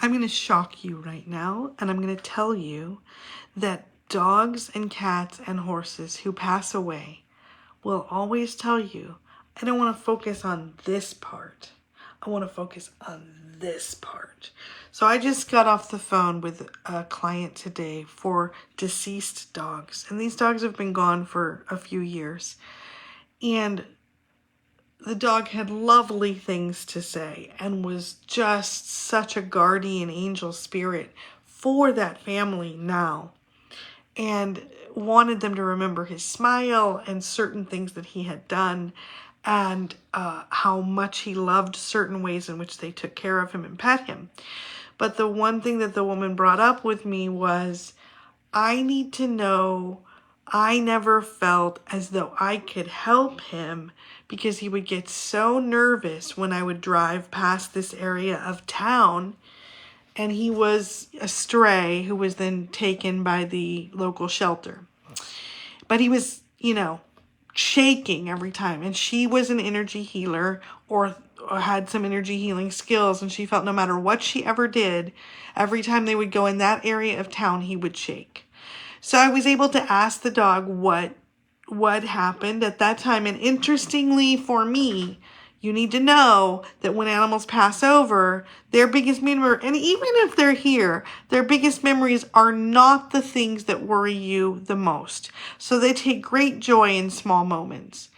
I'm going to shock you right now, and I'm going to tell you that dogs and cats and horses who pass away will always tell you, I don't want to focus on this part. I want to focus on this part. So I just got off the phone with a client today for deceased dogs. And these dogs have been gone for a few years. And the dog had lovely things to say and was just such a guardian angel spirit for that family now. And wanted them to remember his smile and certain things that he had done, and how much he loved certain ways in which they took care of him and pet him. But the one thing that the woman brought up with me was, I need to know, I never felt as though I could help him because he would get so nervous when I would drive past this area of town. And he was a stray who was then taken by the local shelter. But he was, shaking every time. And she was an energy healer or had some energy healing skills. And she felt no matter what she ever did, every time they would go in that area of town, he would shake. So I was able to ask the dog what happened at that time. And interestingly for me, you need to know that when animals pass over, their biggest memory, and even if they're here, their biggest memories are not the things that worry you the most. So they take great joy in small moments.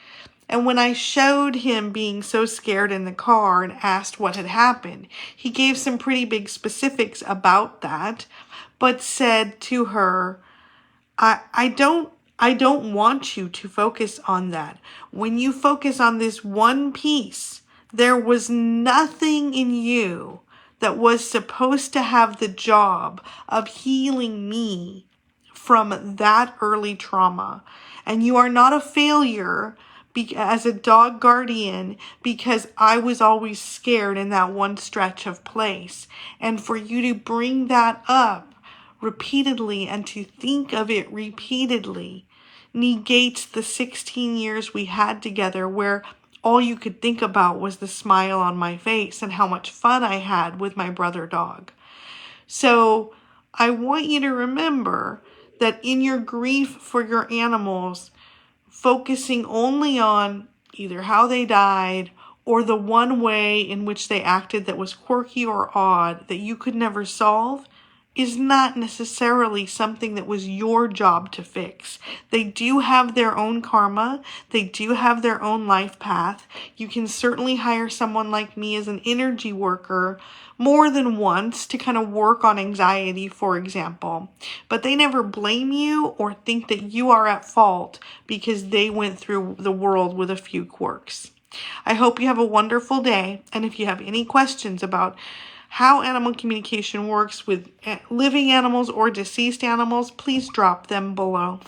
And when I showed him being so scared in the car and asked what had happened, he gave some pretty big specifics about that, but said to her, I don't want you to focus on that. When you focus on this one piece, there was nothing in you that was supposed to have the job of healing me from that early trauma. And you are not a failure as a dog guardian because I was always scared in that one stretch of place. And for you to bring that up repeatedly and to think of it repeatedly negates the 16 years we had together where all you could think about was the smile on my face and how much fun I had with my brother dog. So I want you to remember that in your grief for your animals, focusing only on either how they died or the one way in which they acted that was quirky or odd that you could never solve is not necessarily something that was your job to fix. They do have their own karma. They do have their own life path. You can certainly hire someone like me as an energy worker more than once to kind of work on anxiety, for example. But they never blame you or think that you are at fault because they went through the world with a few quirks. I hope you have a wonderful day. And if you have any questions about how animal communication works with living animals or deceased animals, please drop them below.